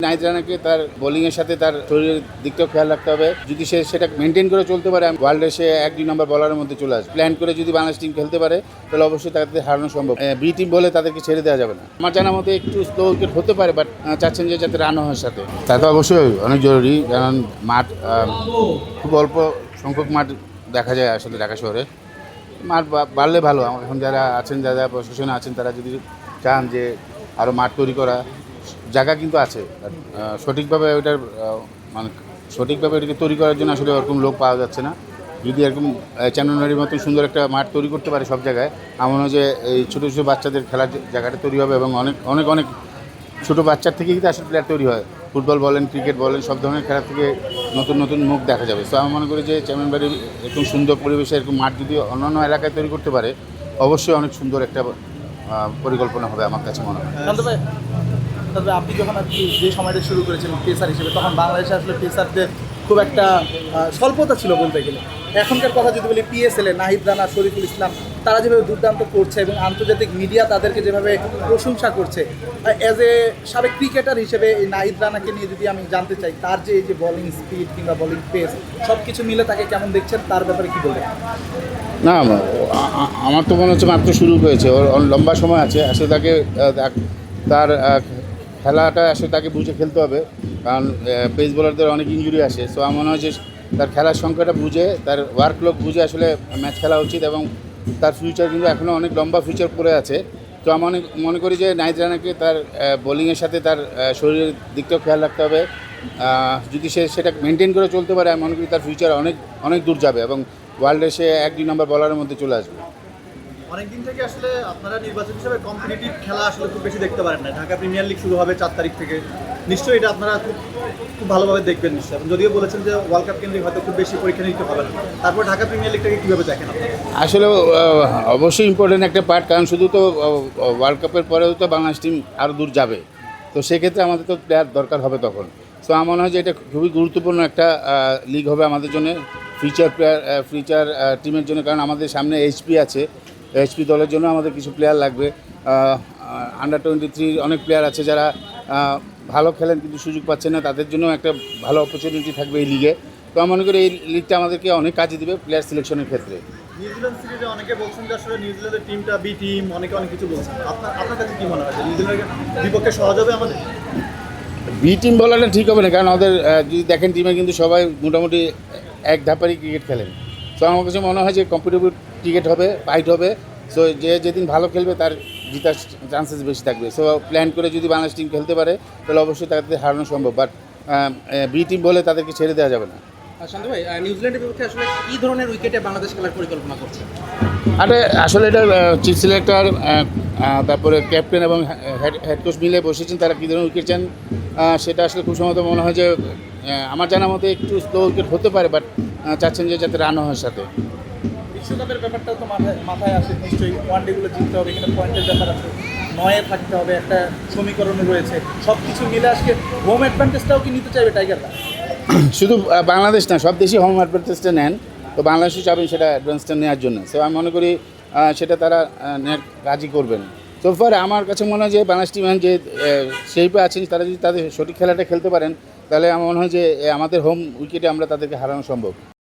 নাহিদ রানাকে তার বোলিংয়ের সাথে তার শরীরের দিকটাও খেয়াল রাখতে হবে। যদি সে সেটা মেনটেন করে চলতে পারে, ওয়ার্ল্ডে সে 1-2 নম্বর বলারের মধ্যে চলে আসবে। প্ল্যান করে যদি বাংলাদেশ টিম খেলতে পারে তাহলে অবশ্যই তাদের হারানো সম্ভব। বি টিম বলে তাদেরকে ছেড়ে দেওয়া যাবে না। আমার জানার মতে একটু স্লো উইকেট হতে পারে, বাট চাচ্ছেন যে যাতে রান হয় সাথে। তা তো অবশ্যই অনেক জরুরি, কারণ মাঠ খুব অল্প সংখ্যক মাঠ দেখা যায় আসলে ঢাকা শহরে। মাঠ বাড়লে ভালো। এখন যারা আছেন, যারা প্রশাসনে আছেন, তারা যদি চান যে আরও মাঠ তৈরি করা, জায়গা কিন্তু আছে, সঠিকভাবে ওইটার সঠিকভাবে এটাকে তৈরি করার জন্য আসলে ওরকম লোক পাওয়া যাচ্ছে না। যদি এরকম চ্যাননারির মতো সুন্দর একটা মাঠ তৈরি করতে পারে সব জায়গায়, আমার মনে হয় যে এই ছোটো ছোটো বাচ্চাদের খেলার জায়গাটা তৈরি হবে এবং অনেক অনেক অনেক ছোটো বাচ্চার থেকেই কিন্তু আসলে প্লেয়ার তৈরি হয়। ফুটবল বলেন, ক্রিকেট বলেন, সব ধরনের খেলা থেকে নতুন নতুন মুখ দেখা যাবে। সো আমি মনে করি যে চেয়ারম্যানবাড়ির এরকম সুন্দর পরিবেশে এরকম মাঠ যদি অন্যান্য এলাকায় তৈরি করতে পারে, অবশ্যই অনেক সুন্দর একটা পরিকল্পনা হবে আমার কাছে মনে হয়। তবে আপনি যখন আর কি যে সময়টা শুরু করেছেন পেসার হিসেবে, তখন বাংলাদেশে আসলে পেসারদের খুব একটা স্বল্পতা ছিল বলতে গেলে। এখনকার কথা যদি বলি, পিএসএলে নাহিদ রানা, শরীফুল ইসলাম, তারা যেভাবে দুর্দান্ত করছে এবং আন্তর্জাতিক মিডিয়া তাদেরকে যেভাবে প্রশংসা করছে, অ্যাজ এ সাবেক ক্রিকেটার হিসেবে এই নাহিদ রানাকে নিয়ে যদি আমি জানতে চাই, তার যে এই যে বোলিং স্পিড কিংবা বোলিং পেস সব কিছু মিলে তাকে কেমন দেখছেন, তার ব্যাপারে কী বলবেন? না, আমার তো মনে হচ্ছে মাত্র শুরু হয়েছে, ওর লম্বা সময় আছে। আসলে তাকে তার খেলাটা আসলে তাকে বুঝে খেলতে হবে, কারণ পেস বোলারদের অনেক ইনজুরি আসে। সো আমার মনে হয় যে তার খেলার সংখ্যাটা বুঝে, তার ওয়ার্কলোড বুঝে আসলে ম্যাচ খেলা উচিত, এবং তার ফিউচার কিন্তু এখনও অনেক লম্বা ফিউচার পড়ে আছে। তো আমি মনে করি যে নাহিদ রানাকে তার বোলিংয়ের সাথে তার শরীরের দিকটাও খেয়াল রাখতে হবে। যদি সে সেটা মেনটেন করে চলতে পারে, আমি মনে করি তার ফিউচার অনেক অনেক দূর যাবে এবং ওয়ার্ল্ডে সে 1-2 নম্বর বলারের মধ্যে চলে আসবে। অনেকদিন থেকে আসলে আপনারা নির্বাচন হিসেবে কম্পিটিটিভ খেলা আসলে খুব বেশি দেখতে পারেন না। ঢাকা প্রিমিয়ার লিগ শুরু হবে 4 তারিখ থেকে, নিশ্চয়ই এটা আপনারা খুব ভালোভাবে দেখবেন নিশ্চয়ই। এবং যদিও বলেছেন যে ওয়ার্ল্ড কাপ কেন্দ্রিক হয়তো খুব বেশি পরীক্ষা নিতে হবে না, তারপর ঢাকা প্রিমিয়ার লিগটাকে কীভাবে দেখেন আপনারা? আসলে অবশ্যই ইম্পর্টেন্ট একটা পার্ট, কারণ শুধু তো ওয়ার্ল্ড কাপের পরেও তো বাংলাদেশ টিম আরও দূর যাবে। তো সেক্ষেত্রে আমাদের তো প্লেয়ার দরকার হবে তখন। সো আমার মনে হয় যে এটা খুবই গুরুত্বপূর্ণ একটা লিগ হবে আমাদের জন্য, ফিউচার টিমের জন্য, কারণ আমাদের সামনে এইচপি আছে। এইচপি দলের জন্য আমাদের কিছু প্লেয়ার লাগবে। আন্ডার-23 অনেক প্লেয়ার আছে যারা ভালো খেলেন কিন্তু সুযোগ পাচ্ছেন না, তাদের জন্য একটা ভালো অপরচুনিটি থাকবে এই লিগে। তো আমি মনে করি এই লিগটা আমাদেরকে অনেক কাজে দেবে প্লেয়ার সিলেকশনের ক্ষেত্রে। নিউজিল্যান্ড সিরিজে অনেকে বলছেন যে আসলে নিউজিল্যান্ডের টিমটা বি টিম, অনেকে অনেক কিছু বলছেন। আপনার কাছে কী মনে হয় যে নিউজিল্যান্ডের বিপক্ষে সহজ হবে আমাদের? বি টিম বলাটা ঠিক হবে না, কারণ ওদের যদি দেখেন টিমে কিন্তু সবাই মোটামুটি এক ধাপারই ক্রিকেট খেলেন। সো আমার কাছে মনে হয় যে কম্পিটিটিভ ক্রিকেট হবে, ফাইট হবে। সো যেদিন ভালো খেলবে তার জিতার চান্সেস বেশি থাকবে। সো প্ল্যান করে যদি বাংলাদেশ টিম খেলতে পারে তাহলে অবশ্যই তাদের হারানো সম্ভব, বাট বি টিম বলে তাদেরকে ছেড়ে দেওয়া যাবে না। শান্ত ভাই, নিউজিল্যান্ডের বিপক্ষে আসলে কী ধরনের উইকেটে বাংলাদেশ খেলার পরিকল্পনা করছে? আরে আসলে এটা চিফ সিলেক্টর, তারপরে ক্যাপ্টেন এবং হেড কোচ মিলে বসেছেন, তারা কী ধরনের উইকেট চান সেটা আসলে খুব সম্ভবত মনে হয় যে আমার জানার মতে একটু স্লো উইকেট হতে পারে, বাট চাচ্ছেন যে যাতে রান হয় সাথে। বিশ্বকাপের ব্যাপারটাও তো মাথায় আসে নিশ্চয়ই। ওয়ানডেগুলো জিততে হবে, এখানে পয়েন্টের ব্যাপার আছে, 9-এ থাকতে হবে, একটা সমীকরণও রয়েছে। সব কিছু মিলে আজকে হোম অ্যাডভান্টেজটাও কি নিতে চাইবে টাইগাররা? শুধু বাংলাদেশ না, সব দেশই হোম অ্যাডভান্টেজটা নেন। তো বাংলাদেশও চাবেন সেটা অ্যাডভান্সটা নেওয়ার জন্য। সো আমি মনে করি সেটা তারা কাজই করবেন। তো ফর আমার কাছে মনে হয় যে বাংলাদেশ টিম যে সেইপে আছেন, তারা যদি তাদের সঠিক খেলাটা খেলতে পারেন, তাহলে আমার মনে হয় যে আমাদের হোম উইকেটে আমরা তাদেরকে হারানো সম্ভব।